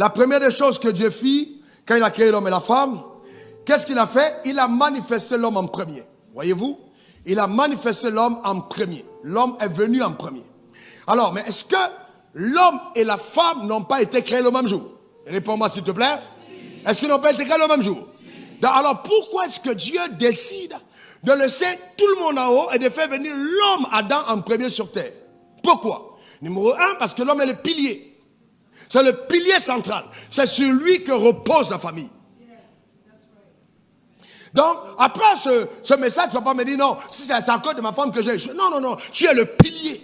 La première des choses que Dieu fit, quand il a créé l'homme et la femme, qu'est-ce qu'il a fait? Il a manifesté l'homme en premier. Voyez-vous? Il a manifesté l'homme en premier. L'homme est venu en premier. Alors, mais est-ce que l'homme et la femme n'ont pas été créés le même jour? Réponds-moi s'il te plaît. Est-ce qu'ils n'ont pas été créés le même jour? Alors, pourquoi est-ce que Dieu décide de laisser tout le monde en haut et de faire venir l'homme Adam en premier sur terre? Pourquoi? Numéro un, parce que l'homme est le pilier. C'est le pilier central. C'est sur lui que repose la famille. Donc, après ce message, tu ne vas pas me dire non, si c'est encore de ma femme que j'ai. Non, non, non. Tu es le pilier.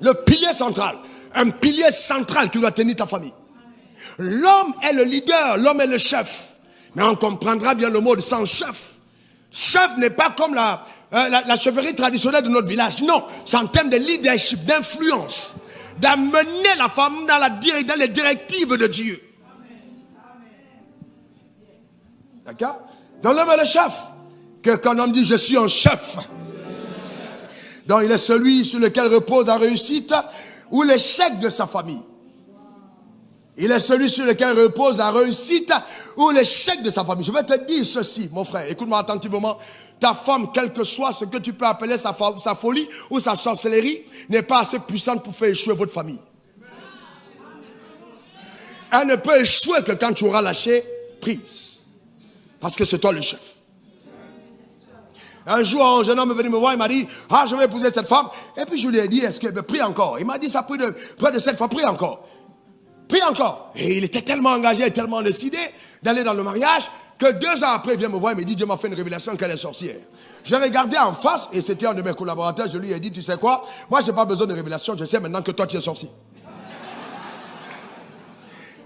Le pilier central. Un pilier central qui doit tenir ta famille. L'homme est le leader, l'homme est le chef. Mais on comprendra bien le mot de sans chef. Chef n'est pas comme la chefferie traditionnelle de notre village. Non, c'est en termes de leadership, d'influence. D'amener la femme dans les directives de Dieu. D'accord? Donc l'homme est le chef. Quand on dit je suis un chef. Donc il est celui sur lequel repose la réussite ou l'échec de sa famille. Il est celui sur lequel repose la réussite ou l'échec de sa famille. Je vais te dire ceci, mon frère. Écoute-moi attentivement. Ta femme, quel que soit ce que tu peux appeler sa folie ou sa sorcellerie, n'est pas assez puissante pour faire échouer votre famille. Elle ne peut échouer que quand tu auras lâché prise. Parce que c'est toi le chef. Un jour, un jeune homme est venu me voir, il m'a dit, ah, je vais épouser cette femme. Et puis je lui ai dit, est-ce que, prie encore. Il m'a dit, ça prie près de 7 fois, prie encore. Prie encore. Et il était tellement engagé, tellement décidé d'aller dans le mariage, que 2 ans après, il vient me voir et me dit, Dieu m'a fait une révélation qu'elle est sorcière. J'ai regardé en face, et c'était un de mes collaborateurs, je lui ai dit, tu sais quoi, moi je n'ai pas besoin de révélation, je sais maintenant que toi tu es sorcier.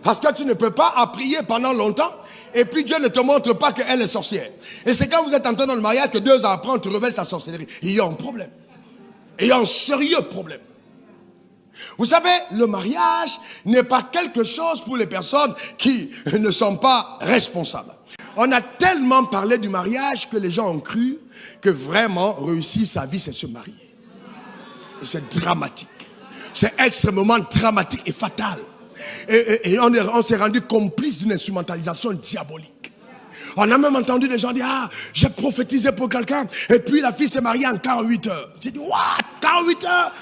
Parce que tu ne peux pas prier pendant longtemps, et puis Dieu ne te montre pas qu'elle est sorcière. Et c'est quand vous êtes entré dans le mariage que 2 ans après, on te révèle sa sorcellerie. Il y a un problème. Il y a un sérieux problème. Vous savez, le mariage n'est pas quelque chose pour les personnes qui ne sont pas responsables. On a tellement parlé du mariage que les gens ont cru que vraiment réussir sa vie, c'est se marier. Et c'est dramatique. C'est extrêmement dramatique et fatal. Et on s'est rendu complice d'une instrumentalisation diabolique. On a même entendu des gens dire, ah, j'ai prophétisé pour quelqu'un, et puis la fille s'est mariée en 48 heures. J'ai dit, what? 48 heures?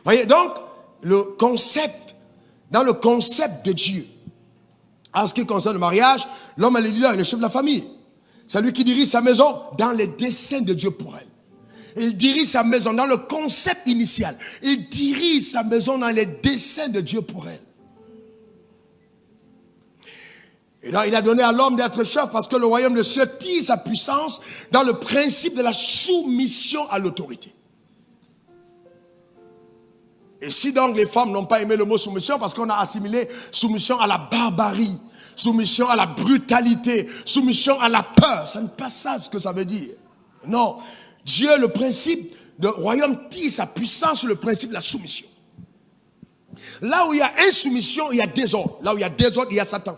Voyez, donc, dans le concept de Dieu, en ce qui concerne le mariage, l'homme est le leader, il est le chef de la famille. C'est lui qui dirige sa maison dans les desseins de Dieu pour elle. Il dirige sa maison dans le concept initial. Il dirige sa maison dans les desseins de Dieu pour elle. Et là, il a donné à l'homme d'être chef parce que le royaume de Dieu tire sa puissance dans le principe de la soumission à l'autorité. Et si donc les femmes n'ont pas aimé le mot soumission, parce qu'on a assimilé soumission à la barbarie, soumission à la brutalité, soumission à la peur, ça n'est pas ça ce que ça veut dire. Non, Dieu, le principe de royaume tire sa puissance sur le principe de la soumission. Là où il y a insoumission, il y a désordre. Là où il y a désordre, il y a Satan.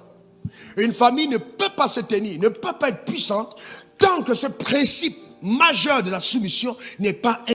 Une famille ne peut pas se tenir, ne peut pas être puissante tant que ce principe majeur de la soumission n'est pas